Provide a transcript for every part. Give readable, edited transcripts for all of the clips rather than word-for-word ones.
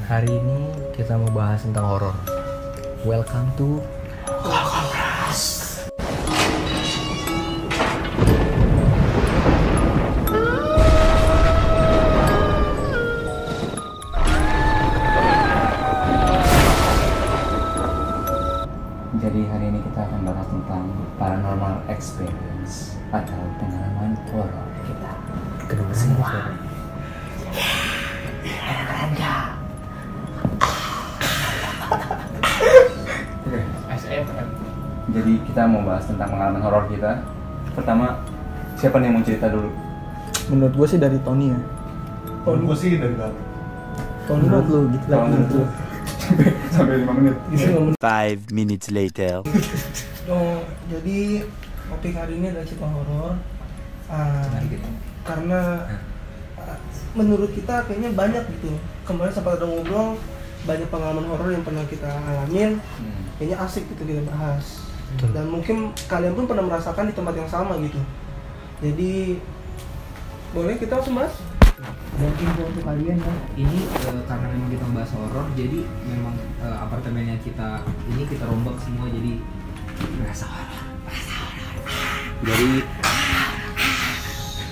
Hari ini kita mau bahas tentang horor. Welcome to Jadi hari ini kita akan bahas tentang paranormal experience atau pengalaman horor kita. kedua Semua. suara. Keren gak? SFM. Jadi kita mau bahas tentang pengalaman horor kita. Pertama, siapa nih yang mau cerita dulu? Menurut gue sih dari Tony ya. Kalau gue sih dari Galuh. Tony Menurut lu gitu lah. Kalau menurut lu? Sampai 5 menit. 5 minutes later. Oh, jadi topik hari ini adalah cerita horor. Karena menurut kita kayaknya banyak gitu. Kemarin sempat ada ngobrol banyak pengalaman horor yang pernah kita alamin. Kayaknya asik gitu kita bahas. Dan mungkin kalian pun pernah merasakan di tempat yang sama gitu. Jadi boleh kita langsung bahas? Mungkin untuk kalian ya, ini karena memang kita bahas horor, jadi memang apartemennya kita ini kita rombak semua, jadi berasa horor. Jadi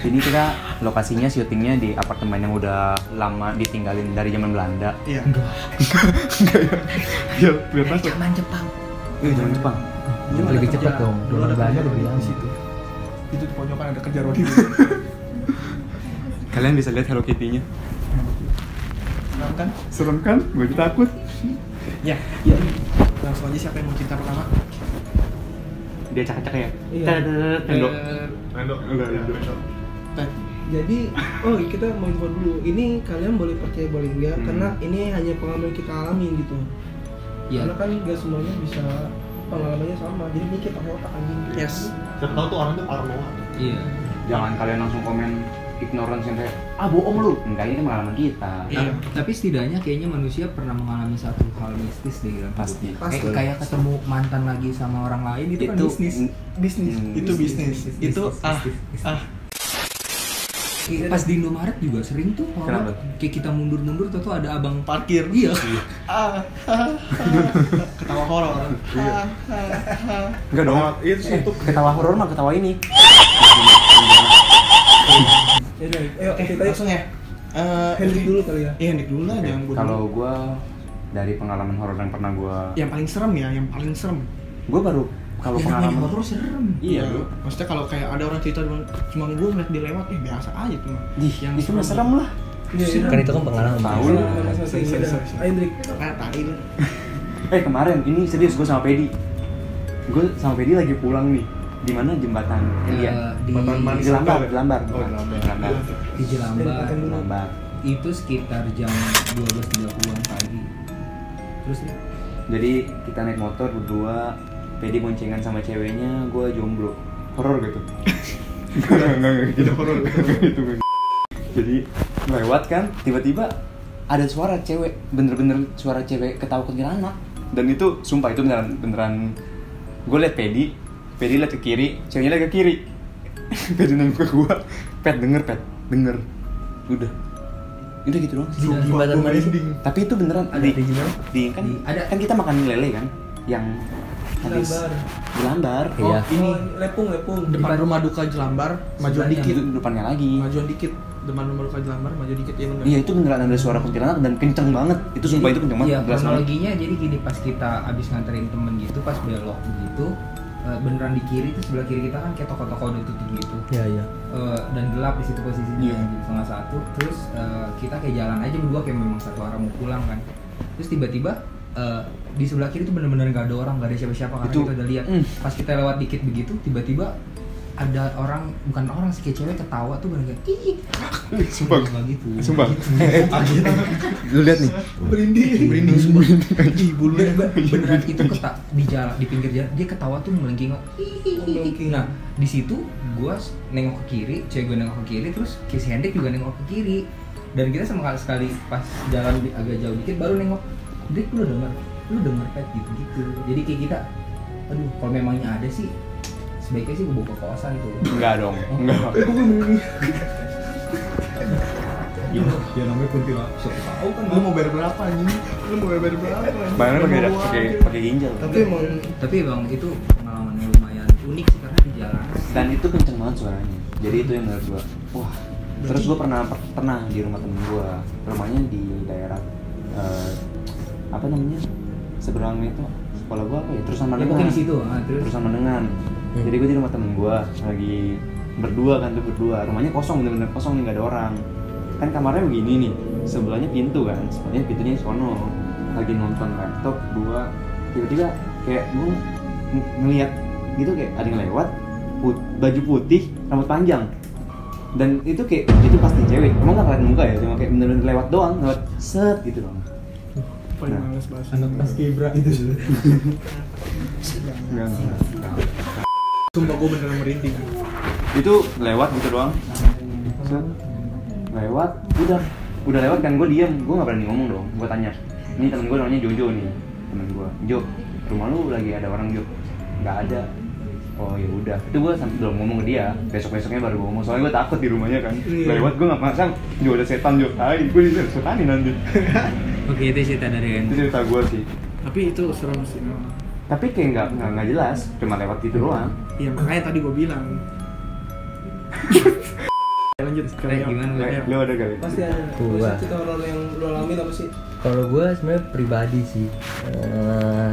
ini kita lokasinya syutingnya di apartemen yang udah lama ditinggalin dari zaman Belanda. Iya. Enggak ya. Ya, biar masuk. Zaman Jepang. Zaman Jepang. Lebih cepat dong. Dulu ada Belanda kerja lebih di lama. situ. Itu di pojokan ada kerja rodi. Kalian bisa lihat Hello Kitty-nya. Serem kan? Serem kan? Gue takut. Ya. Langsung aja siapa yang mau cerita pertama? Dia cak-cak ya? Iya. Tendo. Enggak, Jadi, kita mau info dulu. Ini kalian boleh percaya boleh enggak, karena ini hanya pengalaman kita alami gitu. Iya. Karena kan gak semuanya bisa pengalamannya sama. Jadi ini kita otak anjing. Yes. Siapa tahu tuh orang tuh paranoid. Iya. Jangan kalian langsung komen ignorance yang kayak bohong lu. Enggak, ini pengalaman kita. Iya. Tapi setidaknya kayaknya manusia pernah mengalami satu hal mistis deh dalam Pasti. hidupnya. Kayak ketemu mantan lagi sama orang lain itu kan bisnis. Bisnis. Itu bisnis. Itu Pas di Indomaret juga sering tuh Kenapa? kayak kita mundur-mundur tuh ada abang parkir. Iya. Ketawa horor. Enggak dong. Itu satu. Ketawa horor mah ketawa ini. Ayo kita Langsung ya. Hendrik dulu kali ya. Iya, Hendrik dulu lah, jangan gue. Kalau gua dari pengalaman horor yang pernah gua Yang paling serem ya, yang paling serem. baru kalau Ya, namanya pengalaman horor serem. Iya, bro. Maksudnya kalau kayak ada orang cerita cuma gue ngeliat dia lewat, biasa aja tuh. Yang itu mah serem lah. Iya. Kan itu kan pengalaman. Tahu lu. Sorry. Hendrik. Tadi lu. Kemarin ini serius gua sama Pedi. Gua sama Pedi lagi pulang nih. Di mana jembatan? Iya. Di Di Lambar. Oh, Lambar. di Jelambar. Lambar. Itu sekitar jam 12.30-an pagi. Terus ya? Jadi kita naik motor berdua, Pedi boncengan sama ceweknya, gua jomblo. Horor gitu. Enggak gitu. Horor gitu. Jadi lewat kan, tiba-tiba ada suara cewek, bener-bener suara cewek ketawa kuntilanak. Dan itu sumpah itu beneran. Gue liat Pedi liat ke kiri, ceweknya liat ke kiri. Pedi nengok ke gua, denger. Udah gitu doang sih. Di jembatan mana sih? Tapi itu beneran Ada di gimana? ada kan kita makan lele kan yang habis Lambar. di Lambar. Iya. Ini lepung. Depan rumah duka Jelambar, maju Sebelahnya. dikit. Itu depannya lagi. Majuan dikit. Depan rumah duka Jelambar, maju dikit ya bener. Iya itu beneran ada suara kuntilanak dan kenceng banget. Itu sumpah itu kenceng banget. Iya, Jelas banget. kronologinya jadi gini, pas kita abis nganterin temen gitu, pas belok begitu, beneran di kiri itu sebelah kiri kita kan kayak toko-toko udah tutup gitu. Iya. Dan gelap di situ posisinya, Iya. gitu, setengah satu. Terus kita kayak jalan aja berdua kayak memang satu arah mau pulang kan. Terus tiba-tiba di sebelah kiri tuh bener-bener gak ada orang, gak ada siapa-siapa karena Itu, kita udah lihat. Pas kita lewat dikit begitu, tiba-tiba ada orang, bukan orang sih, kayak cewek ketawa tuh bener kayak ih. Sumpah. Gitu. Sumpah. Lu lihat nih. Merinding semua. Ih, bulunya. Beneran itu di jalan, di pinggir jalan dia ketawa tuh melengking. Nah di situ gua nengok ke kiri, cewek gua nengok ke kiri, terus si Hendrik juga nengok ke kiri, dan kita sama sekali pas jalan agak jauh dikit baru nengok. Hendrik, lu denger pet gitu. Jadi kayak kita, aduh kalau memangnya ada sih sebaiknya sih gue bawa ke kosan tuh. Enggak dong. Enggak. Ya namanya kuntilanak. Siapa tahu kan lu mau bayar berapa anjing? Lu mau bayar berapa? Bayangnya pakai ginjal. Tapi bang itu pengalaman yang lumayan unik sih karena di jalan. Dan itu kenceng banget suaranya. Jadi itu yang menurut gua, wah. Terus gua pernah di rumah temen gua. Rumahnya di daerah apa namanya? Seberangnya itu sekolah gua apa ya? Terusan Ya Menengan. mungkin di situ. Terus Terusan Menengan. Jadi gua di rumah temen gua lagi berdua kan tuh berdua. Rumahnya kosong, bener-bener kosong nih, nggak ada orang. Kan kamarnya begini nih, sebelahnya pintu kan, sebelahnya pintunya sono. Lagi nonton laptop gua, tiba-tiba kayak gua ngeliat gitu kayak ada yang lewat, baju putih, rambut panjang. Dan itu kayak itu pasti cewek. Emang nggak kelihatan muka ya, cuma kayak bener-bener lewat doang, lewat set gitu doang. Paling males bahas anak pas kibra itu sudah. Enggak. Sumpah gue beneran merinding. Itu lewat gitu doang. Set. Lewat, udah lewat kan, gue diam, gue nggak berani ngomong dong. Gue tanya, ini temen gue namanya Jojo nih, temen gue. Jo, rumah lu lagi ada orang Jo? Nggak ada. Oh ya udah, itu gue belum ngomong ke dia. Besoknya baru gue ngomong, soalnya gue takut di rumahnya kan. Lewat gue nggak pasang, Jo ada setan Jo. Gue disetanin nanti. oke, itu cerita dari Itu cerita gue sih. Tapi itu serem sih. Tapi kayak nggak jelas, cuma lewat gitu doang. Iya makanya tadi gue bilang. Lanjut gimana Lu ada kali? Pasti ada. Gua. Cerita horor yang lu alamin apa sih? Kalau gue sebenarnya pribadi sih.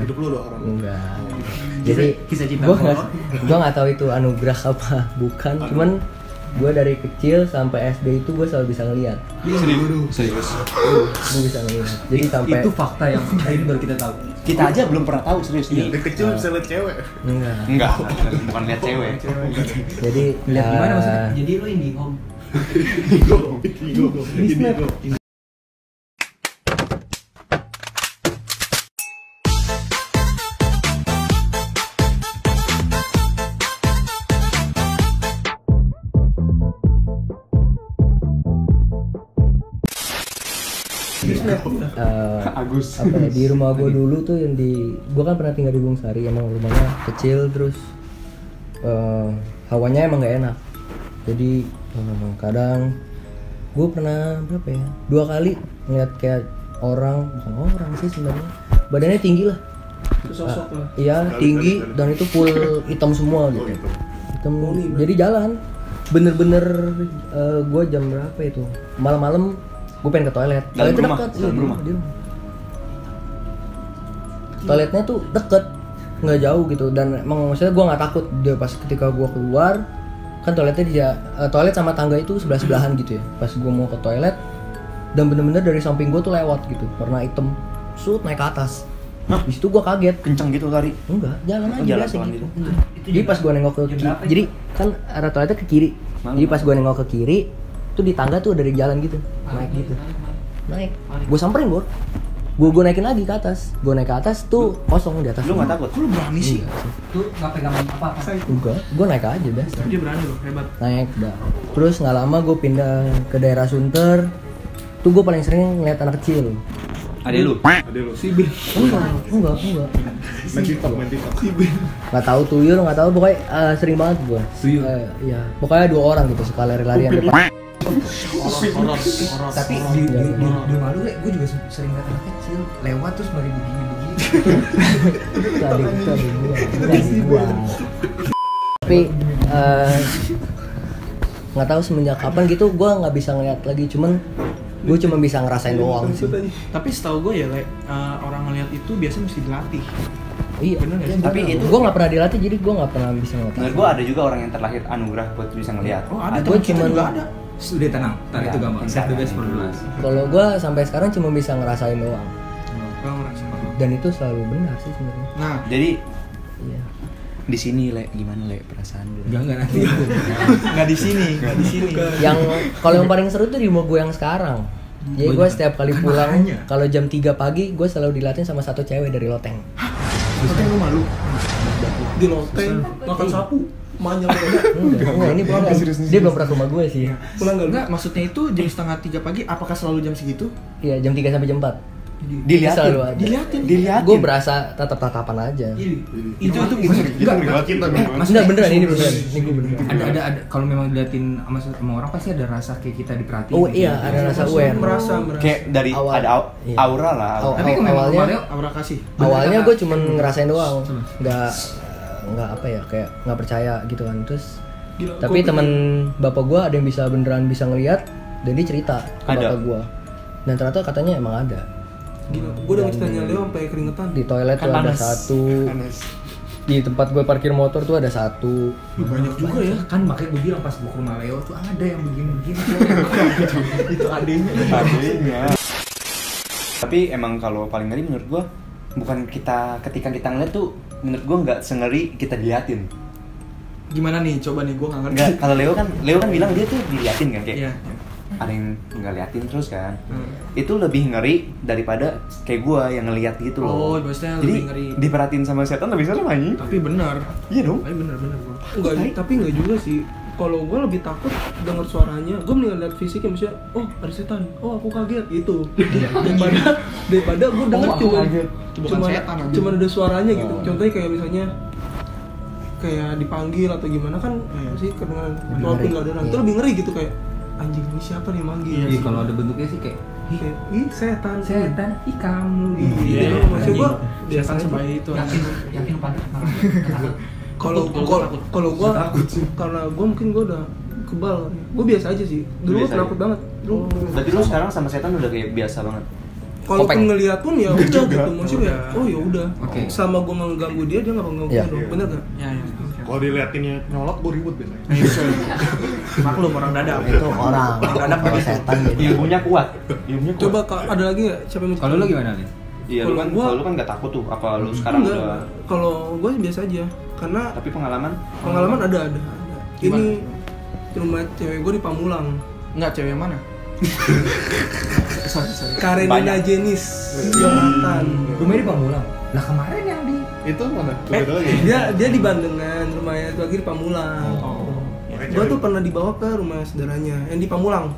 Hidup lu udah orang. Enggak. Jadi kisah cinta gue horor. nggak tahu itu anugerah apa bukan. Cuman gue dari kecil sampai SD itu gue selalu bisa ngeliat. Serius. Gue bisa ngeliat. Jadi sampai Itu fakta yang ini baru kita tahu. Kita aja belum pernah tahu serius nih. Dari kecil bisa liat cewek. enggak. Bukan lihat cewek. Jadi Lihat gimana maksudnya? Jadi lo ini home. Indigo. Agus. apa ya, di rumah gue dulu tuh yang di gue kan pernah tinggal di Bungsari, emang rumahnya kecil, terus hawanya emang nggak enak. Jadi kadang gue pernah berapa ya 2 kali ngeliat kayak orang, bukan orang sih sebenarnya, badannya tinggi lah. Sosok lah. Iya tinggi dan itu full hitam semua gitu. Hitam. Jadi jalan bener-bener gue jam berapa itu malam-malam gue pengen ke toilet. Dalam Toiletnya rumah? deket, Dalam rumah? di rumah. Toiletnya tuh deket, nggak jauh gitu, dan emang maksudnya gue nggak takut. Dia pas ketika gue keluar kan toiletnya toilet sama tangga itu sebelah-sebelahan gitu ya. Pas gue mau ke toilet dan bener-bener dari samping gue tuh lewat gitu, warna hitam, naik ke atas. Di situ gue kaget. Kenceng gitu lari. Enggak, jalan aja jalan biasa pelan gitu. gitu. Jadi pas gue nengok ke kiri, jadi kan arah toiletnya ke kiri. Jadi pas gue nengok ke kiri, tuh di tangga tuh dari jalan gitu, naik gitu. Naik. Gue samperin, Bor. Gue naikin lagi ke atas. Gue naik ke atas tuh kosong di atas. Lu nggak takut? Lu berani sih? Tuh nggak pegang apa-apa. Enggak, gue naik aja biasa. Dia berani loh, hebat. Naik dah. Terus nggak lama gue pindah ke daerah Sunter. Tuh gue paling sering ngeliat anak kecil. Ada lu? Ada lu. Sibir. Enggak. Main TikTok. Sibir. Nggak tahu tuyul, nggak tahu, pokoknya sering banget gue. Tuyul? Iya, pokoknya 2 orang gitu suka lari-larian depan. Horor. Tapi di rumah lu gue juga sering lihat anak kecil lewat terus lari begini-begini. Itu adik gua. Tapi nggak tahu semenjak kapan gitu gue nggak bisa ngeliat lagi, cuman gue cuma bisa ngerasain doang sih. Tapi setahu gue ya, orang ngeliat itu biasanya mesti dilatih. Iya. Bener nggak sih? Tapi itu gue nggak pernah dilatih, jadi gue nggak pernah bisa ngeliat. menurut gua ada juga orang yang terlahir anugerah buat bisa ngelihat. Oh ada, Gua teman kita cuman- juga ada. Sudah tenang, tar itu gampang. Self defense for dulu. Kalau gue sampai sekarang cuma bisa ngerasain doang, Gak ngerasa. dan itu selalu benar sih sebenarnya. Nah, Jadi Iya. di sini Le, gimana Le perasaan lu? Enggak nanti. nggak di sini. Yang kalau yang paling seru tuh di rumah gue yang sekarang. Jadi gue setiap kali pulang, kalau jam 3 pagi gue selalu dilatih sama satu cewek dari Loteng. Loteng lu malu? Di loteng makan sapu. Manyal Enggak, ini pulang dia belum pernah ke rumah gue sih. Pulang nggak? Maksudnya itu jam 2:30 pagi. Apakah selalu jam segitu? Iya, jam 3 sampai jam 4. Selalu ada. Dilihatin. Gue berasa tatap-tatapan aja. Itu Maksudnya beneran ini beneran. Ini gue beneran. Ada kalau memang diliatin sama orang pasti ada rasa kayak kita diperhatiin. Oh gitu. iya, ada rasa aware. merasa Kayak dari Awal. ada Iya. aura lah. Tapi kalau memang awalnya Mario aura kasih. awalnya gue cuman ngerasain doang, nggak apa ya, kayak nggak percaya gitu kan. Terus Gila, tapi gua teman bapak gue ada yang beneran bisa ngelihat, dan dia cerita ke Ada. bapak gue, dan ternyata katanya emang ada. Gila, gue udah ceritanya Leo sampai keringetan. Di toilet tuh ada satu, di tempat gue parkir motor tuh ada satu. Banyak juga ya. kan makanya gue bilang pas gue ke rumah Leo tuh ada yang begini-begini. Itu adenya. Tapi emang kalau paling ngeri menurut gua bukan ketika kita ngeliat tuh, menurut gua nggak sengeri kita diliatin. Gimana nih? Coba nih, gue nggak ngerti. Nggak, kalau Leo kan bilang dia tuh diliatin kan, kayak Iya. ada yang nggak liatin terus kan. Itu lebih ngeri daripada kayak gua yang ngeliat gitu Oh, loh. maksudnya Jadi lebih ngeri. diperhatiin sama setan lebih serem aja. Tapi benar. Iya dong. Tapi benar bro. Enggak, tapi enggak juga sih. Kalau gue lebih takut denger suaranya, gue mendingan lihat fisiknya, maksudnya, oh ada setan, oh aku kaget gitu. daripada gue denger Oh, aku cuma kaget. Bukan setan, anjing. cuma ada suaranya gitu. Contohnya kayak misalnya kayak dipanggil atau gimana kan sih kedengaran walaupun nggak ada orang, itu lebih ngeri gitu, kayak anjing ini siapa nih manggil. Iya, kalau ada bentuknya sih kayak Kayak, ih setan, ih kamu. Iya, maksud gue Setan sebaik itu. Yakin pantas. kalau gue karena gue mungkin gue udah kebal, gue biasa aja sih. Dulu gue Biasa takut aja. banget. Dulu Berarti lu sekarang sama setan udah kayak biasa banget. kalaupun Kopeng. ngeliat pun ya udah gitu, maksudnya oh ya udah. Oke. Selama gue mengganggu dia nggak mengganggu Iya. gue dong, bener gak? Ya. Kalau diliatinnya nyolot, gue ribut biasanya. Maklum orang dadap. Itu orang kalau setan gitu. Ilmunya kuat. Ilmunya kuat. Coba ada lagi nggak? Siapa yang Kalau lu gimana nih? Iya, Kalau gua- kalau lu kan nggak takut tuh. Apa lu sekarang Enggak. udah? Kalau gue biasa aja, karena Tapi pengalaman? ada. Ini rumah cewek gue di Pamulang. Enggak, cewek yang mana? sorry. Karenina Banyak. Jenis Jonathan. Rumahnya di Pamulang. Nah kemarin yang di Itu mana? Beda lagi. Dia di Bandengan, rumahnya itu lagi di Pamulang. Gue tuh pernah dibawa ke rumah saudaranya yang di Pamulang.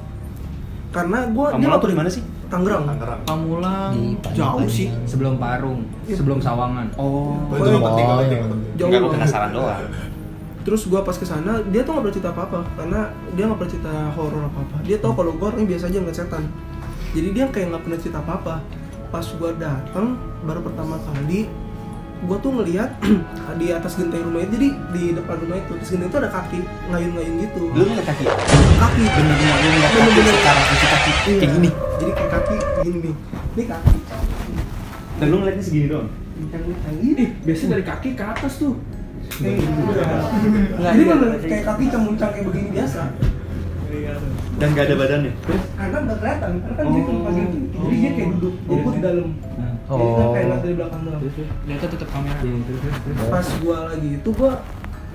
Karena gue Pamulang tuh di mana sih? Tangerang. Pamulang Di jauh Pantai. sih. sebelum Parung, sebelum Sawangan. Oh. Itu nggak penting, nggak penting. Jauh Enggak, gue banget. penasaran doang. Terus gue pas kesana, dia tuh nggak pernah cerita apa-apa karena dia nggak pernah cerita horor apa-apa. Dia tahu kalau gue orangnya biasa aja ngeliat setan. Jadi dia kayak nggak pernah cerita apa-apa. Pas gue datang baru pertama kali, gue tuh ngelihat di atas genteng rumah itu, jadi di depan rumah itu, atas genteng itu ada kaki ngayun-ngayun gitu. Lu ngeliat kaki? Kaki. Bener-bener lu ngeliat kaki Bener-bener. secara fisik kaki Iya. kayak gini. Jadi kayak kaki gini nih. Ini kaki. Dan lu ngeliatnya segini doang? Yang ini. Biasanya dari kaki ke atas tuh. Kayak gitu. Jadi bener kayak kaki cemuncang kayak begini biasa. Dan gak ada badannya? Karena nggak kelihatan, karena kan dia cuma bagian kiri. Jadi dia kayak duduk, jadi gue di dalam. Jadi kan kayak lihat dari belakang doang. Ternyata tetap kamera. Pas gua lagi itu gua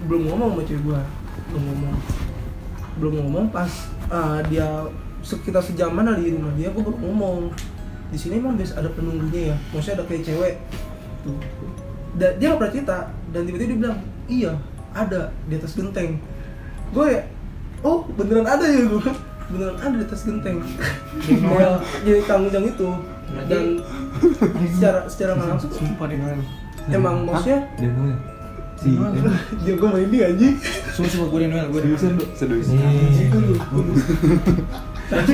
belum ngomong sama cewek gua, belum ngomong pas dia sekitar sejaman ada di rumah dia, gua baru ngomong di sini emang biasa ada penunggunya ya, maksudnya ada kayak cewek tuh. Dia nggak pernah cerita dan tiba-tiba dia bilang iya ada di atas genteng. Gue ya oh beneran ada ya, gue beneran ada di atas genteng. Jadi tanggung itu dan secara nggak langsung emang maksudnya dia gue main ini anjing. Sumpah gue Noel, gue diusir lu.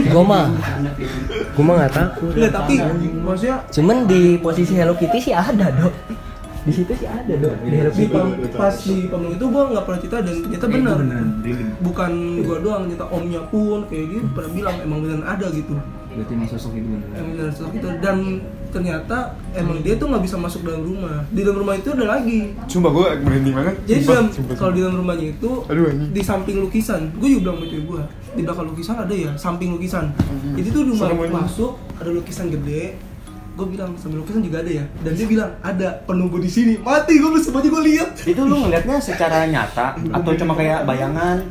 Gue mah nggak takut. Nggak, tapi maksudnya Cuman di posisi Hello Kitty sih ada dok. Di situ sih ada dok. Di Hello Kitty. pas di pemilu itu gue nggak pernah cerita dan ternyata benar. Bukan gue doang, ternyata omnya pun kayak gitu pernah bilang emang beneran ada gitu. Berarti emang sosok itu bener. Emang beneran sosok itu dan ternyata emang dia tuh nggak bisa masuk dalam rumah. Di dalam rumah itu ada lagi. Sumpah gue merinding banget. Jadi kalau di dalam rumahnya itu Aduh, anjing. di samping lukisan, gue juga bilang sama cewek gue di belakang lukisan ada ya, samping lukisan. Jadi tuh rumah Serem banget. masuk ada lukisan gede. Gue bilang samping lukisan juga ada ya, dan dia bilang ada penunggu di sini. Mati gue besok aja gue lihat. Itu lu ngeliatnya secara nyata atau cuma kayak bayangan?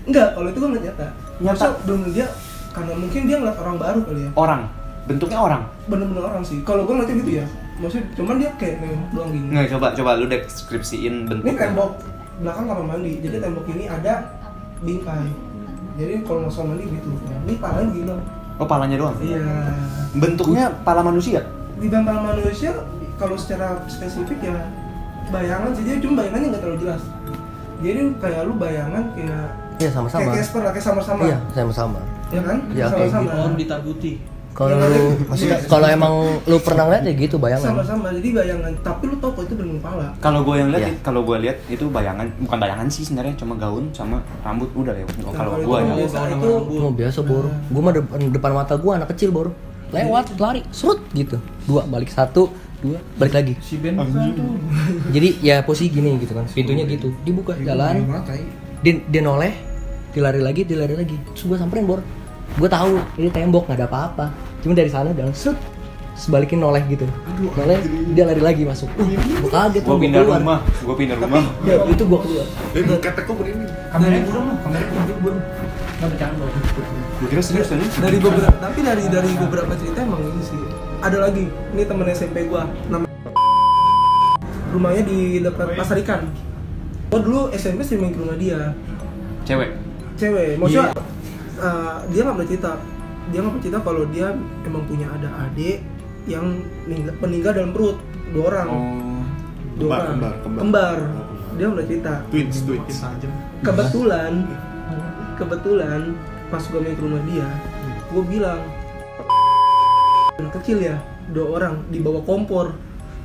Enggak, kalau itu gue ngeliat nyata. Nyata? Masa belum dia karena mungkin dia ngeliat orang baru kali ya. Orang? Bentuknya orang? Bener-bener orang sih. Kalau gue ngeliatnya gitu ya. Maksudnya cuman dia kayak nengok doang gini. Nggak, coba lu deskripsiin Ini bentuknya. tembok belakang kamar mandi. Jadi tembok ini ada bingkai. Jadi kalau masuk mandi gitu. Ini palanya gini dong. Oh, palanya doang? Iya. Bentuknya pala manusia? di mental manusia kalau secara spesifik ya bayangan sih, dia cuma bayangannya nggak terlalu jelas. Jadi kayak lu bayangan kayak Iya sama-sama. kayak Casper lah, kayak sama-sama. Iya sama-sama. Ya kan? Iya, kayak sama-sama. Pohon ditakuti. Kalau lu maksudnya kalau emang lu pernah ngeliat ya gitu bayangan. Sama-sama. Jadi bayangan, tapi lu tau kok itu bening pala. Kalau gue yang lihat, Iya. kalau gue lihat itu bayangan, bukan bayangan sih sebenarnya, cuma gaun sama rambut udah ya. Kalau gue ya. biasa warna itu rambut. Oh biasa Bor. Gua mah depan mata gua anak kecil Bor. Lewat lari, serut gitu. 2 balik 1, 2 balik lagi. Si Ben tuh. Jadi ya posisi gini gitu kan. Pintunya gitu. Dibuka jalan. Dia noleh, dilari lagi. Terus gua samperin Bor. Gua tahu ini tembok nggak ada apa-apa. Cuma dari sana udah serut. Sebalikin noleh gitu. Noleh dia lari lagi masuk. Gua kaget Gue gua pindah keluar. rumah, gue pindah rumah. Ya, itu gua keluar. Ketek kok begini. Kamera burung mah, kamera burung. Nggak bercanda. Gue kira serius tadi. dari beberapa, tapi dari beberapa cerita emang ini sih. Ada lagi, ini temen SMP gua, namanya rumahnya di dekat Pasar Ikan. Gua dulu SMP sering main ke rumah dia. Cewek, maksudnya dia nggak pernah cerita kalau dia emang punya ada adik yang meninggal dalam perut, 2 orang. Oh. Kembar. Dia udah cerita. Twins. Kebetulan pas gue main ke rumah dia, gue bilang anak kecil ya, 2 orang di bawah kompor.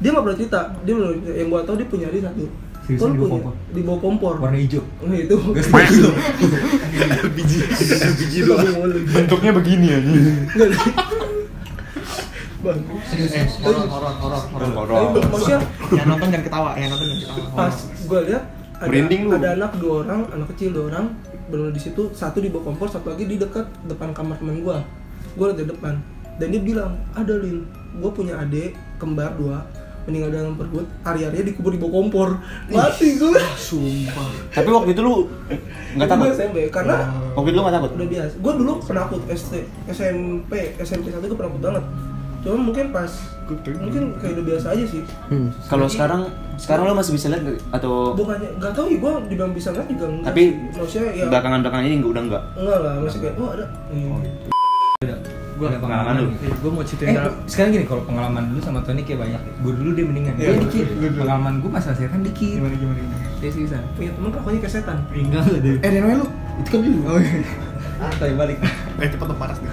Dia nggak pernah cerita. Dia yang gue tahu dia punya adik 1. Serius, di bawah kompor? Di bawah kompor. Warna hijau. Nah, itu. LPG doang. Bentuknya begini aja. Horor. Tapi maksudnya Yang nonton jangan ketawa. pas gue lihat Merinding lu. ada anak 2 orang, anak kecil 2 orang benar di situ, 1 di bawah kompor, 1 lagi di dekat depan kamar teman gue lihat di depan, dan dia bilang, ada Lin, gue punya adik kembar 2 meninggal dalam perut, hari-harinya dikubur di bawah kompor. Mati gue. Sumpah. Tapi waktu itu lu nggak takut? Gue SMP, karena Waktu itu lu nggak takut? udah biasa. Gue dulu penakut SMP 1 gue penakut banget. Cuma mungkin kayak udah biasa aja sih. Kalau sekarang lo masih bisa lihat nggak? Atau Bukannya nggak tahu ya, gue dibilang bisa lihat juga enggak. tapi sih. Maksudnya ya belakangan ini udah enggak? enggak lah, masih kayak ada. Gue ada pengalaman lu. Gue mau ceritain. Sekarang gini, kalau pengalaman dulu sama Tony kayak banyak. Gue dulu dia mendingan. Iya, Dia dikit. gue dulu. Pengalaman gue masalah setan dikit. Gimana. Dia sih bisa. Punya temen rokoknya kayak setan. Enggak lah deh. Namanya lu? Itu kan dulu. Oh iya. Tapi balik. Cepet dong panas nih.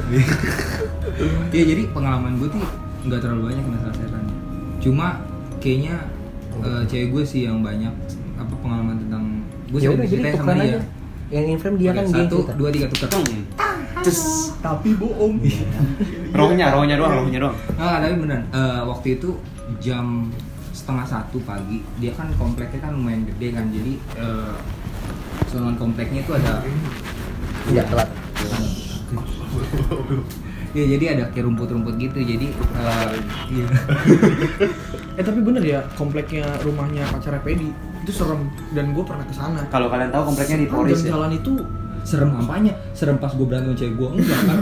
Iya, jadi pengalaman gue tuh nggak terlalu banyak masalah setan. Cuma kayaknya cewek gue sih yang banyak apa pengalaman tentang gue Ya sering udah jadi ceritain sama tukeran dia. aja. Yang inframe dia kan dia 1, 2, 3 tukar. Cus. Tapi bohong. Rohnya doang. Nah, tapi beneran. Waktu itu jam 12:30 pagi. Dia kan kompleknya kan lumayan gede kan. Jadi sonon kompleknya itu ada Iya telat. ya jadi ada kayak rumput-rumput gitu. Jadi iya. Tapi bener ya, kompleknya rumahnya pacarnya Pedi itu serem, dan gue pernah kesana. Kalau kalian tahu kompleknya di Poris ya. Jalan itu Serem apanya? Serem pas gue berantem sama cewek gue enggak kan?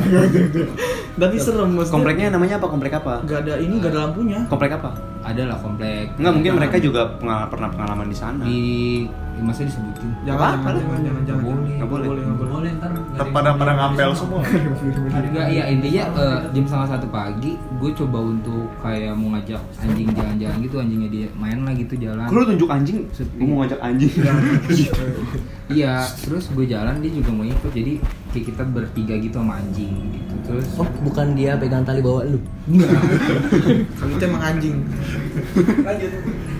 tapi serem maksudnya. Kompleknya namanya apa? Komplek apa? Gak ada ini, gak ada lampunya. Komplek apa? Ada lah komplek. Enggak, mungkin mereka juga pernah pengalaman di sana. di masa disebutin. Jangan. Nggak boleh. Boleh ntar. Pada ngapel semua. Enggak, iya intinya jam 1:30 pagi gue coba untuk kayak mau ngajak anjing jalan-jalan gitu, anjingnya dia main lah gitu jalan. Lu tunjuk anjing, Sepi. gue mau ngajak anjing. Iya, terus gue jalan dia juga mau ikut, jadi kayak kita bertiga gitu sama anjing gitu. Terus Oh bukan dia pegang tali bawa lu. Kalau itu emang anjing. Lanjut.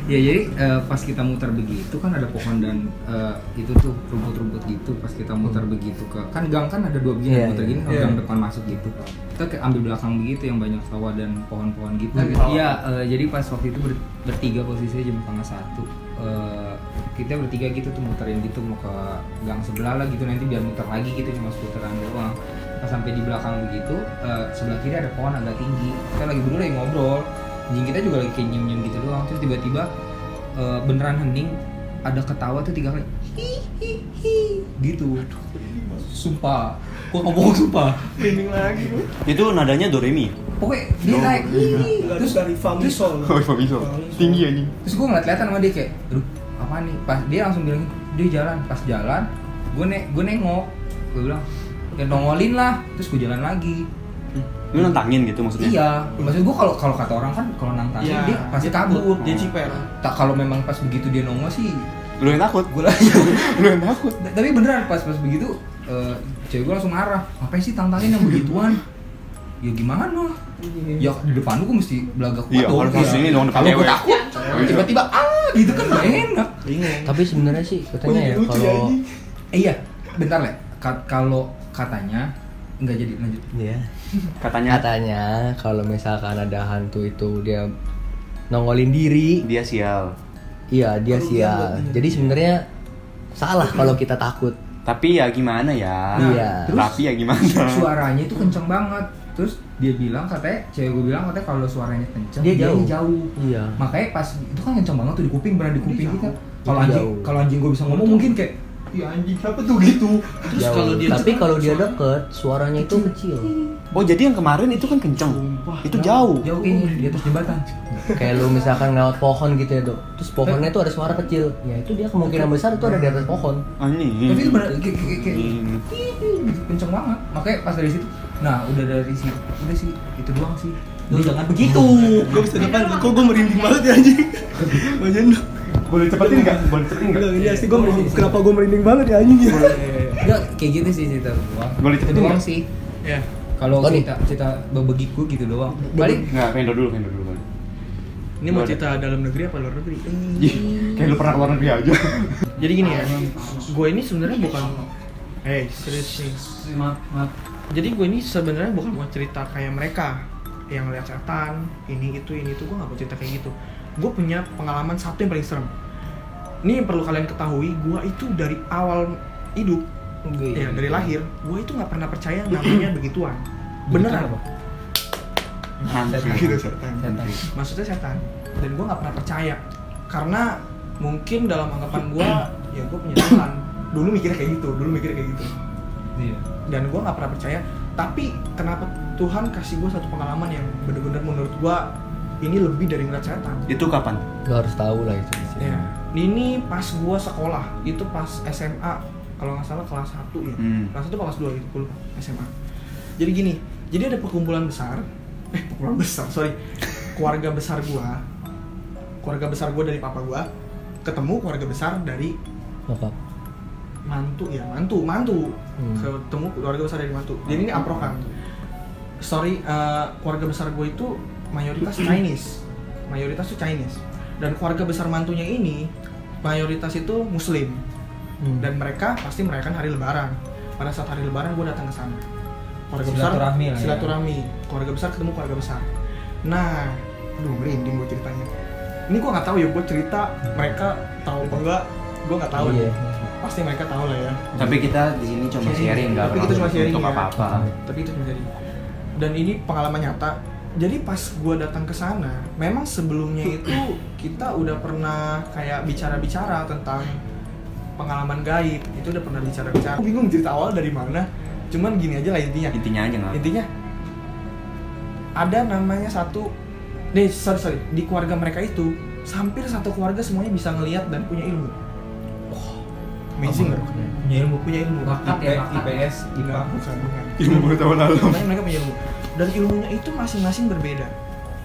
ya jadi pas kita muter begitu kan ada pohon dan itu tuh rumput-rumput gitu. Pas kita muter begitu ke kan gang kan ada 2 begini, Iya, muter iya. gini kalau gang depan masuk gitu. Kita kayak ambil belakang begitu yang banyak sawah dan pohon-pohon gitu. Iya, jadi pas waktu itu bertiga posisinya jam 12:30. Kita bertiga gitu tuh muterin gitu mau ke gang sebelah lah gitu, nanti biar muter lagi gitu cuma seputaran doang. Pas sampai di belakang begitu sebelah kiri ada pohon agak tinggi. Kita lagi berdua lagi ngobrol, anjing kita juga lagi kayak nyem gitu doang. Terus tiba-tiba beneran hening, ada ketawa tuh 3 kali gitu. Sumpah, gua ngomong sumpah. Merinding lagi gue. Itu nadanya do re mi. Pokoknya dia naik, Terus dari Famisol. Oh, bisa. Tinggi anjing. terus gue ngeliat-liatan sama dia kayak, aduh apa nih? Pas dia langsung bilang, dia jalan, pas jalan, gue nengok, gue bilang, ya nongolin lah, terus gue jalan lagi. Lu nantangin gitu maksudnya? Iya, maksud gua kalau kata orang kan kalau nantangin Iya, dia pasti kabur. dia ciper. Tak kalau memang pas begitu dia nongol sih Lu yang takut. gua lah. Lu yang takut. Tapi beneran pas begitu cewek gua langsung marah. Ngapain sih tantangin yang begituan? Ya gimana? Ya di depan gua mesti belagak kuat Iya, dong. harus kesini dong, depan Kalau gua cewek. takut, tiba-tiba gitu kan gak enak. Tapi sebenarnya sih katanya ya kalau Iya, bentar Le. Kalau katanya nggak jadi lanjut. ya Katanya kalau misalkan ada hantu itu dia nongolin diri, dia sial. iya dia sial. Jadi sebenarnya salah kalau kita takut. Tapi ya gimana ya? Iya. Tapi ya gimana? Suaranya itu kenceng banget. Terus dia bilang katanya, cewek gue bilang katanya kalau suaranya kenceng Dia jauh. jauh. Iya. Makanya pas itu kan kenceng banget tuh di kuping, benar di kuping kita. Kalau Dia anjing jauh. kalau anjing gue bisa ngomong mungkin kayak iya anjing siapa tuh gitu. Terus Jauh. kalau dia Tapi cepat, kalau dia deket, suaranya itu kecil. Oh, jadi yang kemarin itu kan kenceng. Itu jauh. Jauh kayaknya di atas jembatan. Kayak lu misalkan ngelewat pohon gitu ya, Dok. Terus pohonnya itu ada suara kecil. Ya itu dia kemungkinan besar itu ada di atas pohon. Anjing. Tapi itu benar kayak kenceng banget. Makanya pas dari situ, nah udah dari situ, udah sih itu doang sih. Lu jangan begitu. gue bisa depan, kok gue merinding banget ya anjing. Wajan dong. Boleh cepetin enggak? Boleh cepetin enggak? Iya sih gue merinding. Kenapa gue merinding banget ya anjing ya? Enggak kayak gitu sih cerita doang. Boleh Itu cepetin doang nggak? sih. Ya. Kalau Tony. cerita bebegiku gitu doang. Paling Enggak, vendor dulu. Ini mau cerita dalam negeri apa luar negeri? Ih, kayak lu pernah keluar negeri aja. Jadi gini ya, gue ini sebenarnya bukan, serius nih. maaf. Jadi gue ini sebenarnya bukan mau cerita kayak mereka yang lihat setan, ini itu, gue nggak mau cerita kayak gitu. Gue punya pengalaman satu yang paling serem. Ini yang perlu kalian ketahui, gue itu dari awal hidup, ya dari lahir, gue itu nggak pernah percaya namanya begituan. Beneran. Gitu setan. Maksudnya setan. Dan gue nggak pernah percaya karena mungkin dalam anggapan gue, ya gue punya Tuhan. Dulu mikirnya kayak gitu. Iya. Dan gue nggak pernah percaya. Tapi kenapa Tuhan kasih gue satu pengalaman yang bener-bener menurut gue ini lebih dari ngeliat setan. Itu kapan? Lu harus tahu lah itu. Ya. Ini pas gue sekolah, itu pas SMA, kalau nggak salah kelas 1 ya. Kelas 1 kelas 2 gitu, gue lupa, SMA. Jadi gini, jadi ada perkumpulan besar, keluarga besar gue dari papa gue, ketemu keluarga besar dari Apa? mantu, ketemu keluarga besar dari mantu. Jadi ini amprokan. Keluarga besar gue itu mayoritas Chinese, dan keluarga besar mantunya ini mayoritas itu Muslim, dan mereka pasti merayakan hari Lebaran. Pada saat hari Lebaran gue datang ke sana. Keluarga besar silaturahmi, keluarga besar ketemu keluarga besar. Nah, merinding gue ceritanya. Ini gue nggak tahu ya, gue cerita mereka tahu apa enggak, gue nggak tahu. Iya. Pasti mereka tahu lah ya. Tapi kita di sini cuma sharing, enggak Tapi kita cuma sharing untuk ya. apa-apa. Tapi itu cuma sharing. Dan ini pengalaman nyata. Jadi pas gue datang ke sana, memang sebelumnya itu kita udah pernah kayak bicara-bicara tentang pengalaman gaib. Itu udah pernah bicara-bicara. Aku bingung cerita awal dari mana. Cuman gini aja lah intinya. Intinya aja nggak? Intinya ada namanya satu, sorry, di keluarga mereka itu hampir satu keluarga semuanya bisa ngelihat dan punya ilmu. Amazing nggak? Punya ilmu. Bakat ya, IPS, IPA. Bukan. Ilmu pengetahuan alam. Makanya mereka punya ilmu. Dan ilmunya itu masing-masing berbeda.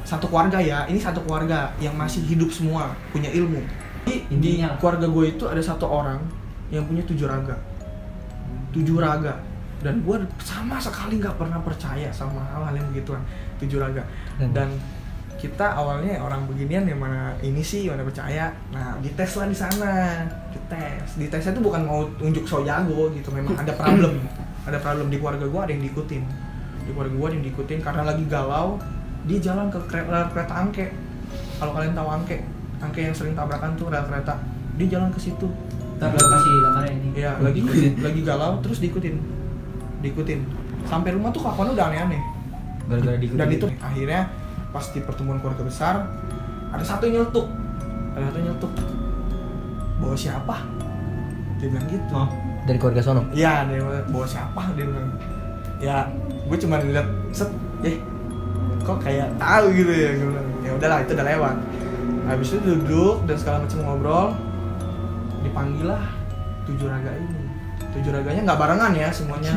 Satu keluarga ya, ini satu keluarga yang masih hidup semua punya ilmu. Di Intinya. keluarga gue itu ada satu orang yang punya 7 raga. 7 raga. Dan gue sama sekali nggak pernah percaya sama hal-hal yang begituan. 7 raga. Dan kita awalnya orang beginian yang mana ini sih, mana percaya. Nah, dites lah di sana. Ditesnya itu bukan mau unjuk so jago gitu, memang ada problem. Ada problem di keluarga gue, ada yang diikutin. Di keluarga gue ada yang diikutin karena lagi galau, dia jalan ke kereta angke. Kalau kalian tahu angke yang sering tabrakan tuh rel kereta, dia jalan ke situ. Ntar lo kasih gambarnya ini. Iya, lagi galau terus diikutin. Sampai rumah tuh kelakuannya udah aneh-aneh. Gara-gara diikutin. Dan itu akhirnya pas di pertemuan keluarga besar ada satu yang nyeletuk. Bawa siapa? Dia bilang gitu. Dari keluarga sono. Iya, dia bawa siapa? Dia bilang. Ya, gue cuma lihat kok kayak tahu gitu ya. Gue bilang, ya udahlah itu udah lewat. Habis itu duduk dan segala macam ngobrol, dipanggil lah 7 raga ini. 7 raganya nggak barengan ya semuanya.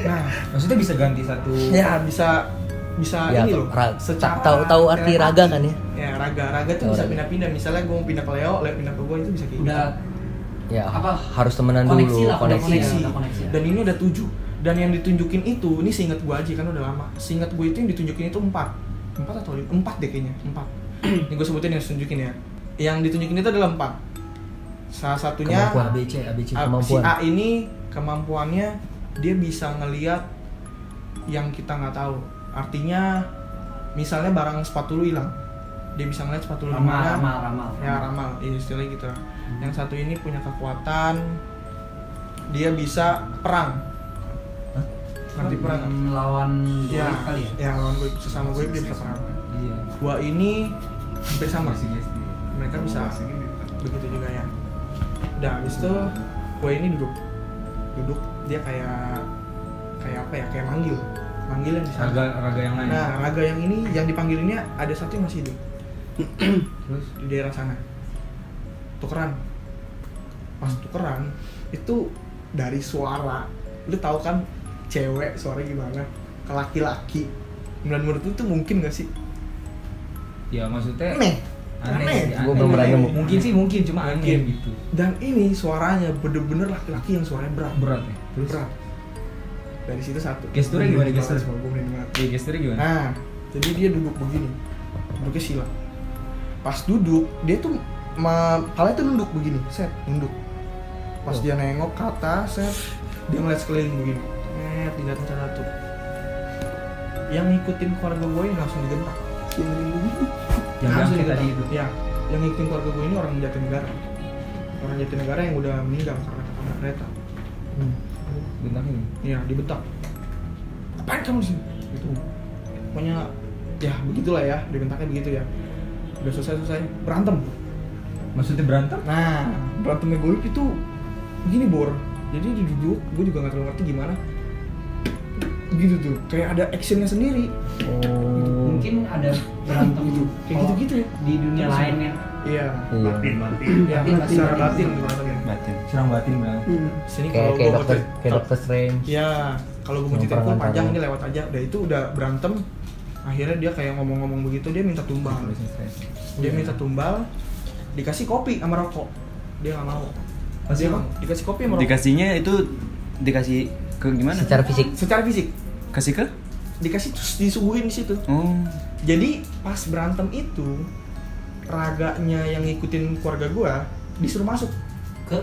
Nah, Maksudnya bisa ganti satu. ya bisa bisa Ya, ini loh. tahu arti raga kan ya? Ya, raga tuh Tahu bisa raga. pindah-pindah. Misalnya gue mau pindah ke Leo pindah ke gue itu bisa kayak Udah Ya, Apa? harus temenan Koneksi dulu, lah, koneksi. koneksi. koneksi. Ada koneksi ya. Dan ini udah 7. Dan yang ditunjukin itu, ini seingat gue aja kan udah lama. Seingat gue itu yang ditunjukin itu 4 atau 5? 4 deh kayaknya, 4. Ini gue sebutin yang ditunjukin ya. Yang ditunjukin itu adalah 4. Salah satunya Kemampuan ABC si kemampuan. A ini kemampuannya dia bisa ngelihat yang kita nggak tahu. Artinya misalnya barang sepatu lu hilang, dia bisa ngeliat sepatu lu di mana. Ramal. Ya ramal, istilahnya gitu. Yang satu ini punya kekuatan, dia bisa perang. Ngerti perang? Melawan Ya, goib kali ya. ya lawan gue sesama gue dia bisa perang. Iya. Gua ini hampir sama. Iya. Mereka bisa begitu juga ya. Udah habis itu gue ini duduk dia kayak apa ya, kayak manggil yang di sana. Raga yang lain. Nah raga yang ini yang dipanggilinnya ada satu yang masih hidup Terus di daerah sana. Tukeran, pas tukeran itu dari suara, lu tahu kan cewek suara gimana ke laki-laki. Menurut itu mungkin gak sih? ya maksudnya Aneh. sih, Gua belum pernah nemu. mungkin cuma Mungkin. aneh gitu. Dan ini suaranya bener-bener laki-laki yang suaranya berat Ya. Terus berat. Dari situ satu. Gesturnya gimana, Gue gestur? merinding banget. Ya gesturnya gimana? Nah, jadi dia duduk begini, duduknya sila. Pas duduk, dia tuh kepalanya tuh nunduk begini, nunduk. Pas dia nengok ke atas, dia ngeliat sekeliling begini, dilihatin satu. Yang ngikutin keluarga gue ini langsung digentak. Yang Langsung diangkat tadi digentak. itu. Ya, yang ngikutin keluarga gue ini orang Jatinegara. Orang Jatinegara yang udah meninggal karena ketabrak kereta. Bintang ini. Iya, dibentak. Apaan kamu di sini? Gitu. Pokoknya ya begitulah ya, dibentaknya begitu ya. Udah selesai berantem. Maksudnya berantem? Nah, berantemnya gue itu gini Bor. Jadi dia duduk, gue juga nggak terlalu ngerti gimana. Gitu tuh, kayak ada actionnya sendiri. Oh. Mungkin ada berantem Gitu, kayak gitu-gitu ya. di dunia lain ya. Iya. Iya. Ya, secara batin berantemnya. Batin. Serang batin banget. Sini Kayak kalau gue kayak mau dokter cer- kayak dokter Strange. Ya, kalau gue mau Yang cerita perangan panjang tangan. ini lewat aja. Udah itu udah berantem. Akhirnya dia kayak ngomong-ngomong begitu, dia minta tumbal. Dia minta tumbal, dikasih kopi sama rokok. Dia nggak mau. Kasih Dia apa? nggak- dikasih kopi sama rokok. Dikasihnya itu dikasih ke gimana? Secara fisik. Secara fisik. Kasih ke? Dikasih terus disuguhin di situ. Oh. Jadi pas berantem itu raganya yang ngikutin keluarga gua disuruh masuk Ke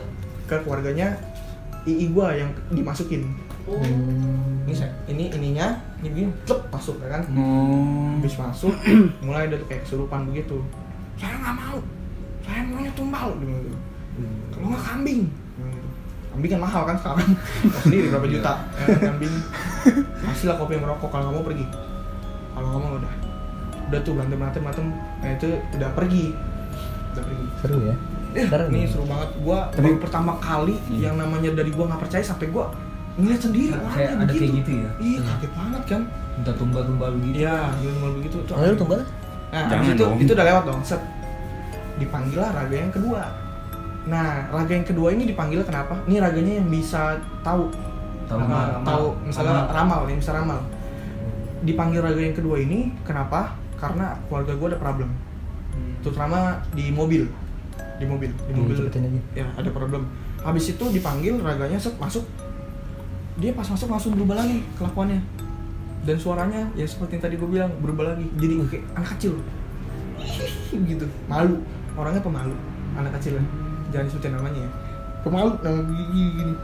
ke keluarganya ii gua yang dimasukin. Ini ininya ini begini, plep, masuk ya kan. Oh. Habis masuk mulai ada tuh kayak kesurupan begitu. Saya nggak mau. Saya maunya tumbal gitu. Kalau nggak kambing. Kambing kan mahal kan sekarang. Tahu sendiri berapa juta kambing. Kasih lah kopi merokok kalau nggak mau pergi. Kalau nggak mau udah tuh berantem. Nah itu udah pergi. Seru ya. Seru Ini nih. seru banget. Gua baru pertama kali yang namanya dari gua nggak percaya sampai gua ngeliat sendiri kayak orangnya ada kayak gitu ya. Iya kaget banget kan. Minta tumbal gitu. Iya tumbal begitu. Tuh, Lalu tumbal? Nah, Jangan habis itu dong. itu udah lewat dong. Set. Dipanggil lah raga yang kedua. Nah, raga yang kedua ini dipanggil kenapa? Ini raganya yang bisa tahu. Tahu Nah, ramal. tahu misalnya Ramal. ramal, yang bisa ramal. Dipanggil raga yang kedua ini kenapa? Karena keluarga gue ada problem. Terutama di mobil. Di mobil Cepetin aja. ya ada problem. Habis itu dipanggil raganya set masuk. Dia pas masuk langsung berubah lagi kelakuannya. Dan suaranya ya seperti yang tadi gue bilang berubah lagi. Jadi kayak anak kecil. Gitu. Malu. Orangnya pemalu. Anak kecil. Jangan disebutin namanya ya. Pemalu nama gini.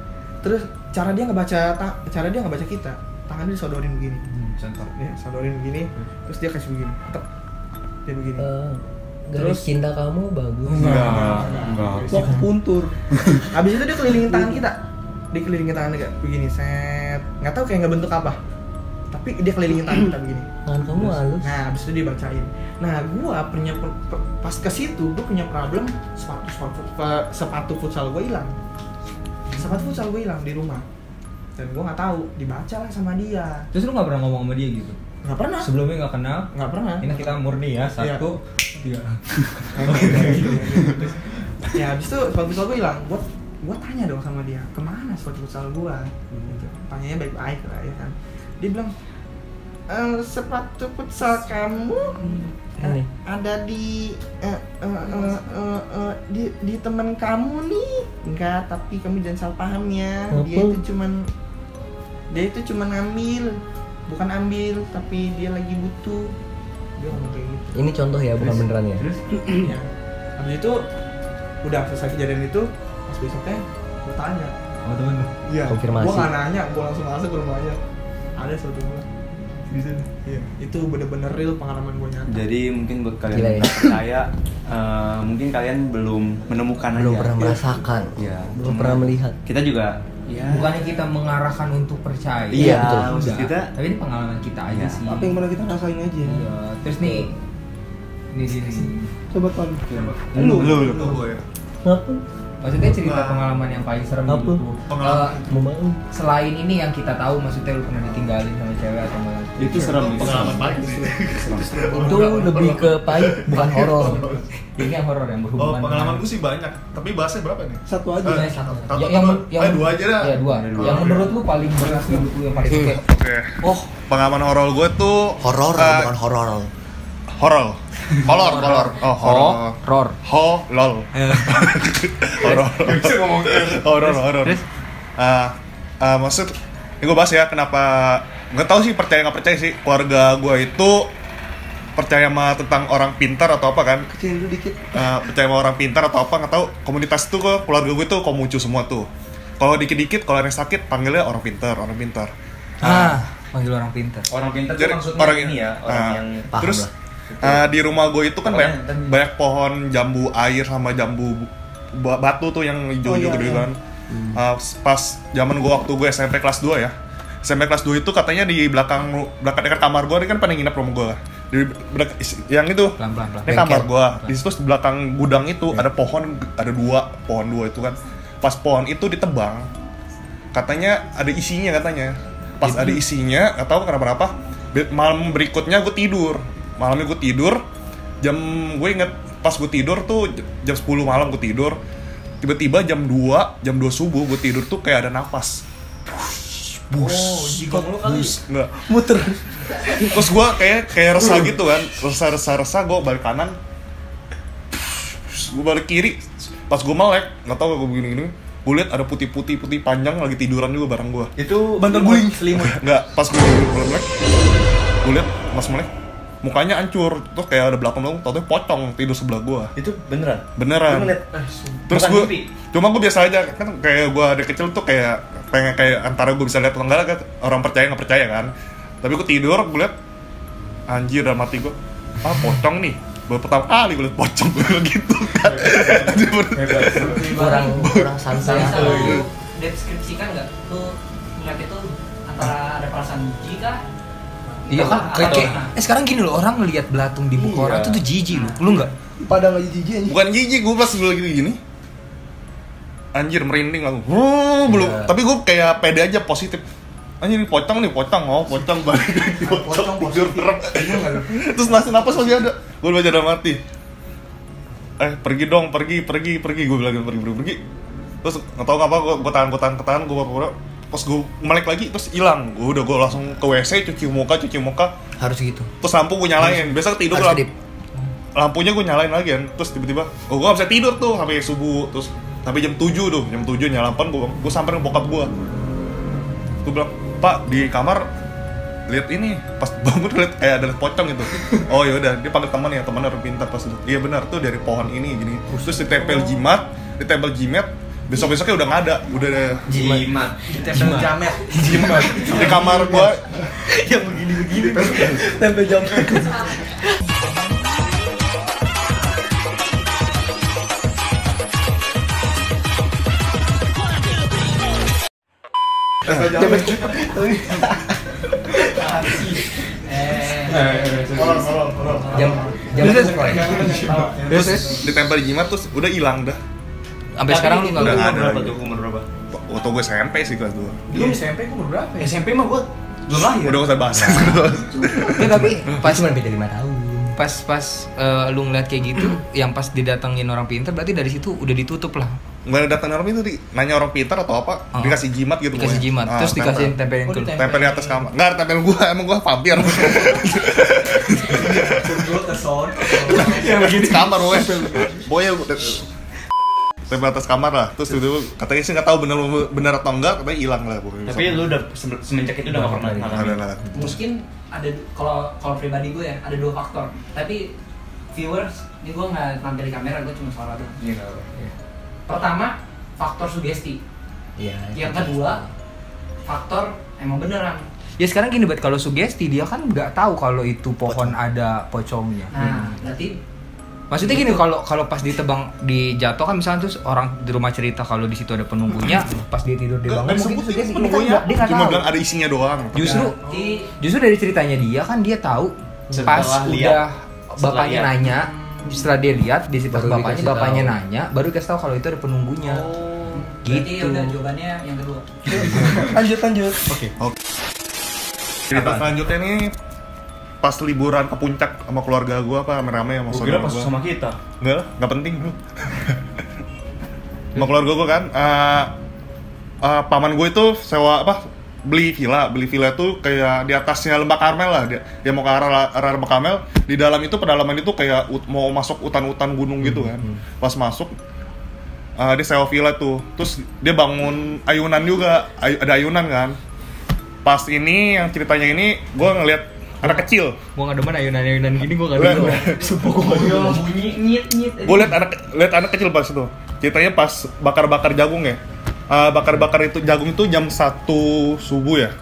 Terus cara dia ngebaca kita. Tangannya disodorin begini. Contoh. Ya, sodorin begini. Terus dia kasih begini. Tep. Dia begini. Garis Terus? cinta kamu bagus. Enggak. Wah, puntur. Habis itu dia kelilingin tangan kita. Dia kelilingin tangannya kayak begini, set. Nggak tahu kayak nggak bentuk apa. Tapi dia kelilingin tangan kita begini. Tangan kamu halus. Nah, habis itu dia bacain. Nah, gua punya pas ke situ gua punya problem sepatu futsal gua hilang. Sepatu futsal gua hilang di rumah. Dan gua nggak tahu, dibaca lah sama dia. Terus lu nggak pernah ngomong sama dia gitu? Nggak pernah. Sebelumnya nggak kenal. Nggak pernah. Ini kita murni ya, satu, tiga. Ya habis itu sepatu futsal gue hilang. Gua tanya dong sama dia, kemana sepatu futsal gua? Gitu. Tanyanya baik-baik lah ya kan. Dia bilang, sepatu futsal kamu Ini. ada di teman kamu nih. Enggak, tapi kamu jangan salah paham ya. Dia itu cuman ngambil, bukan ambil, tapi dia lagi butuh. Dia ngomong kayak gitu. Ini contoh ya, bukan beneran ya. Terus Ya. Habis itu udah selesai kejadian itu, pas besoknya gue tanya. sama temen lu. Iya. Konfirmasi. Gue nggak nanya, gue langsung masuk ke rumahnya. Ada suatu bulan. Iya. Itu bener-bener real pengalaman gue nyata. Jadi mungkin buat kalian Gila ya. yang nggak percaya, mungkin kalian belum menemukan Belum aja. pernah merasakan, Iya. belum Cuma pernah melihat. Kita juga ya. Bukannya kita mengarahkan untuk percaya. Iya, betul. Maksud Enggak. kita Tapi ini pengalaman kita aja Iya. sih. Apa yang pernah kita rasain aja. Iya. Terus nih ini Coba Ton. lu. Apa? maksudnya cerita pengalaman yang paling serem Apa? gitu. Pengalaman. Mau. Selain ini yang kita tahu, maksudnya lu pernah ditinggalin sama cewek atau enggak? Itu serem. Pengalaman pahit sih. Itu lebih ke pahit, bukan horor. Ini yang horor yang Oh, berhubungan. pengalaman gue sih banyak. Tapi bahasnya berapa nih? Satu aja. Satu. Satu, yang satu. Dua aja dah. Ya, dua. Yang menurut lu paling berat menurut lu yang paling kayak Oke. Oh, Pengalaman horor gue tuh horor bukan horor. horor. Kolor. Oh, horor. Ho, lol. Horor. Bisa ngomong horor. Maksud ini gue bahas ya kenapa nggak tahu sih percaya nggak percaya sih keluarga gue itu percaya sama tentang orang pintar atau apa kan. Kecilin dulu dikit. Percaya sama orang pintar atau apa nggak tahu. Komunitas itu kok keluarga gue tuh Konghucu semua tuh. Kalau dikit-dikit kalau ada yang sakit panggilnya orang pintar. panggil orang pintar. Orang pintar Jadi, tuh maksudnya orang ini ya, orang yang Paham Terus di rumah gue itu kan banyak pohon jambu air sama jambu batu tuh yang hijau-hijau Oh, iya, gede iya. kan. Pas zaman gue waktu gue SMP kelas 2 ya. SMP kelas 2 itu katanya di belakang dekat kamar gue, ini kan pada nginep rumah gue. Yang itu Pelan-pelan. ini kamar gue. Di situ di belakang gudang itu ada pohon, ada pohon dua itu kan. Pas pohon itu ditebang, katanya ada isinya katanya. Pas ada isinya, gak tahu kenapa. Malam berikutnya gue tidur. Malamnya gue tidur, gue inget pas gue tidur tuh jam 10 malam gue tidur. Tiba-tiba jam 2 subuh gue tidur tuh kayak ada napas. Jigong lu kali. Enggak. Muter. Terus gue kayak resah gitu kan. Resah gue balik kanan. Gue balik kiri. Pas gue melek, enggak tahu gue begini-gini. Gue liat ada putih panjang lagi tiduran juga bareng gue. itu Bantal guling. selimut. Enggak, pas gue melek. Gue liat pas melek mukanya hancur. Terus kayak ada belakang tau-tau pocong tidur sebelah gue. Itu beneran. Beneran. Lu ngeliat, Terus bukan gue, mimpi. cuma gue biasa aja kan kayak gue dari kecil tuh kayak pengen kayak antara gue bisa lihat atau enggak kan orang percaya nggak percaya kan. Tapi gue tidur gue liat anjir dalam hati gue, pocong nih. Baru pertama kali gue liat pocong gitu kan. kurang santai. Bisa lu deskripsikan nggak? Lu ngeliat itu antara ada perasaan jijik kah? Iya kan, Atau- kayak sekarang gini loh, orang ngelihat belatung di buku orang itu tuh jijik loh. Lu enggak? Pada nggak jijik aja. Bukan jijik, gue pas gue lagi gini anjir merinding aku. Belum. Iya. Tapi gue kayak pede aja positif. Anjir ini pocong pocong balik lagi pocong tidur. Terus napas lagi ada. Gue baca dalam hati. Pergi dong, pergi. Gue bilang pergi. Terus nggak tahu apa gue tahan, gue pas gue melek lagi terus hilang. Gue langsung ke WC cuci muka. Harus gitu. Terus lampu gue nyalain. Biasa tidur Harus lah. kedip. Lampunya gue nyalain lagi kan. Terus tiba-tiba gue gak bisa tidur tuh sampai subuh. Terus sampai jam 7 nyala lampuan gue samperin bokap gue. Gue bilang, "Pak, di kamar lihat ini." Pas bangun lihat kayak ada pocong gitu. Oh ya udah, dia panggil temannya orang pintar pas itu. Iya benar tuh dari pohon ini gini. Terus ditempel jimat. Besok-besoknya udah nggak ada, udah ada Jimat. Tempel jamet. jimat di kamar gue. Yang begini-begini. Tempel jam. Jam Terus ditempel jimat terus udah hilang dah. Sampai sekarang lu enggak Udah ada. nggak ada Berapa lagi. tuh, umur berapa? Waktu gue SMP sih kelas 2. Lu SMP umur berapa ya? SMP mah gua belum lahir. Udah gak usah bahas. Ya, tapi pas cuma beda 5 tahun. lu ngeliat kayak gitu, yang pas didatengin orang pintar, berarti dari situ udah ditutup lah. Nggak datang orang itu nanya orang pintar atau apa, dikasih jimat gitu. Dikasih jimat, terus dikasih tempelin ke tempel di atas kamar. Nggak, tempel gua, emang gua vampir. Ya begini kamar gue. Tempel atas kamar lah. Terus itu katanya sih nggak tahu benar atau enggak, katanya hilang lah pokoknya. Tapi lu udah semenjak itu udah nggak pernah ngalamin. Mungkin ada, kalau pribadi gue ya ada 2 faktor. Tapi viewers, ini gue nggak nampil di kamera, gue cuma suara doang. Pertama, faktor sugesti. Iya. Yang kedua, faktor emang beneran. Ya sekarang gini, buat kalau sugesti dia kan nggak tahu kalau itu pohon ada pocongnya. Nah, berarti maksudnya gini, kalau pas ditebang dijatuh kan misalnya terus orang di rumah cerita kalau di situ ada penunggunya, pas dia tidur dia bangun mungkin sugesti, penunggunya dia nggak cuma tahu. bilang ada isinya doang. Justru dari ceritanya dia kan dia tahu pas udah bapaknya nanya. Setelah dia lihat di situ bapaknya nanya, baru kasih tahu kalau itu ada penunggunya. Gitu. Udah jawabannya yang kedua. Lanjut. Oke. Cerita selanjutnya nih pas liburan ke puncak sama keluarga gua apa rame-rame sama saudara gua. Pas sama kita. Enggak penting lu. Sama keluarga gua kan paman gue itu sewa beli villa tuh kayak di atasnya Lembah Karmel lah, dia mau ke arah Lembah Karmel. Di dalam itu pedalaman itu kayak mau masuk hutan-hutan gunung gitu kan. Pas masuk dia sewa villa tuh, terus dia bangun ayunan juga, ada ayunan kan. Pas ini yang ceritanya ini gue ngeliat anak kecil. Gue nggak demen ayunan gini, gue nggak demen. Sumpah gue bunyi nyit. Gue liat anak kecil pas itu. Ceritanya pas bakar jagung ya. Bakar itu jagung itu jam 1 subuh ya.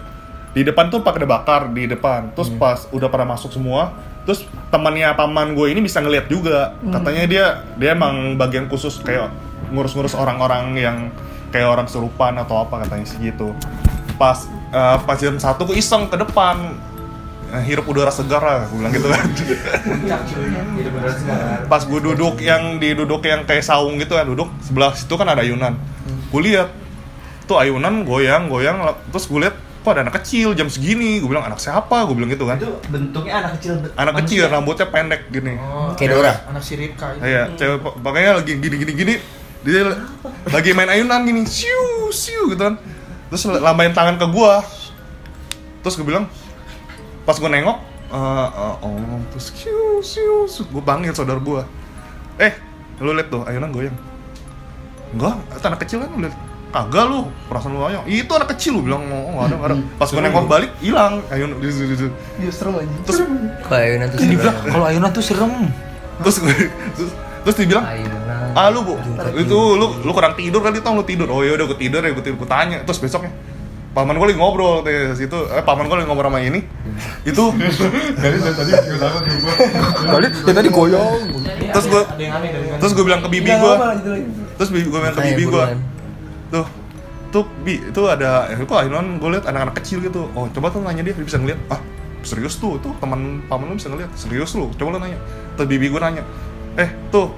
Di depan tuh pakai bakar di depan. Terus pas udah pada masuk semua, terus temannya paman gue ini bisa ngeliat juga. Katanya dia emang bagian khusus kayak ngurus-ngurus orang-orang yang kayak orang kesurupan atau apa katanya sih gitu. Pas jam 1 gue iseng ke depan, hirup udara segar lah, gue bilang gitu kan. Pas gue duduk yang kayak saung gitu kan, duduk sebelah situ kan ada ayunan. Gue lihat tuh ayunan goyang, terus gue lihat kok ada anak kecil jam segini. Gue bilang anak siapa? Gue bilang gitu kan. Itu bentuknya anak kecil, rambutnya pendek gini. Kayak Dora. Anak si Ripka itu. Iya, cewek pakainya lagi gini. Dia lagi main ayunan gini, siu gitu kan. Terus lambain tangan ke gua. Terus gue bilang, pas gue nengok, terus siu, gue panggil saudara gua. Lu liat tuh ayunan goyang? Enggak, itu anak kecil kan lu liat. Kagak lu, perasaan lu ayang. Itu anak kecil lu bilang, enggak ada. Pas gue nengok balik, hilang ayunan. Iya serem aja. Terus Kalau ayunan tuh serem. Kalau ayunan tuh serem. Terus dibilang, Ayunan. lu bu, itu lu kurang tidur kali, tau lu tidur. Oh ya udah gue tidur ya, gue tanya. Terus besoknya paman gue lagi ngobrol di situ, paman gue lagi ngobrol sama ini. Itu tadi goyang. Terus gue bilang ke bibi gue. Tuh bi, itu ada kok ayunan gue liat anak-anak kecil gitu. Oh coba tuh nanya dia bisa ngeliat. Serius tuh teman paman lu bisa ngeliat. Serius lu, coba lu nanya. Terus bibi gue nanya, tuh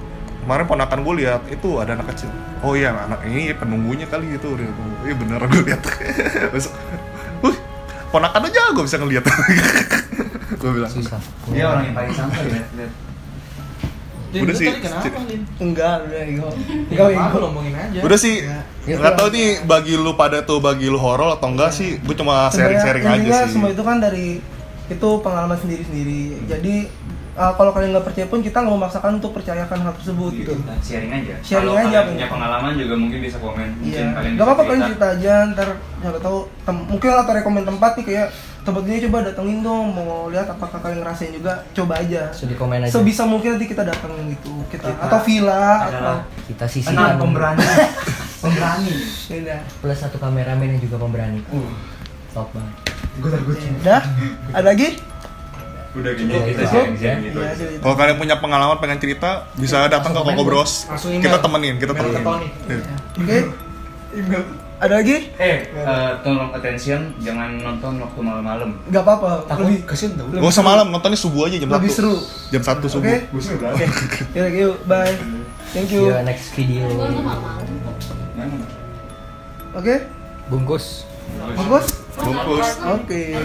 kemarin ponakan gue lihat itu ada anak kecil. Oh iya, anak ini penunggunya kali gitu. Iya bener gue lihat. Besok, ponakan aja gue bisa ngeliat. Gue bilang Susah. Dia orang yang paling santai ya. Udah sih. Enggak, udah ego. Aku ngomongin aja. Udah sih. Ya, Nggak tahu nih bagi lu horor atau enggak sih. Gue cuma sharing aja intinya sih. semua itu kan dari itu pengalaman sendiri-sendiri. Jadi kalau kalian nggak percaya pun kita nggak memaksakan untuk percayakan hal tersebut gitu. Sharing aja. Sharing Kalau aja, kalian punya pengalaman juga mungkin bisa komen. Mungkin Iya. kalian Gak apa-apa bisa kalian cerita aja, ntar nggak tahu mungkin atau rekomend tempat nih kayak tempat ini coba datengin dong, mau lihat apakah kalian ngerasain juga, coba aja. So di komen aja. Sebisa mungkin nanti kita datengin gitu, atau villa atau Kita sisihkan pemberani. ya. plus satu kameramen yang juga pemberani. Top banget. Udah, ada lagi? Udah gitu Cukup. kita sharing gitu. Iya, jadi itu. Kalau kalian punya pengalaman pengen cerita, bisa datang ke Koko Bros. Langsung email. Kita temenin. Tony. Iya. Oke. Ada lagi? Tolong attention, jangan nonton waktu malam-malam. Gak apa-apa. Lebih kasihan tau. Gak usah malam, nontonnya subuh aja jam 1. lebih seru. Jam 1 subuh. Oke. Ya, yuk, bye. Thank you. See you next video. Oke. Bungkus. Bagus. Bungkus. Oke.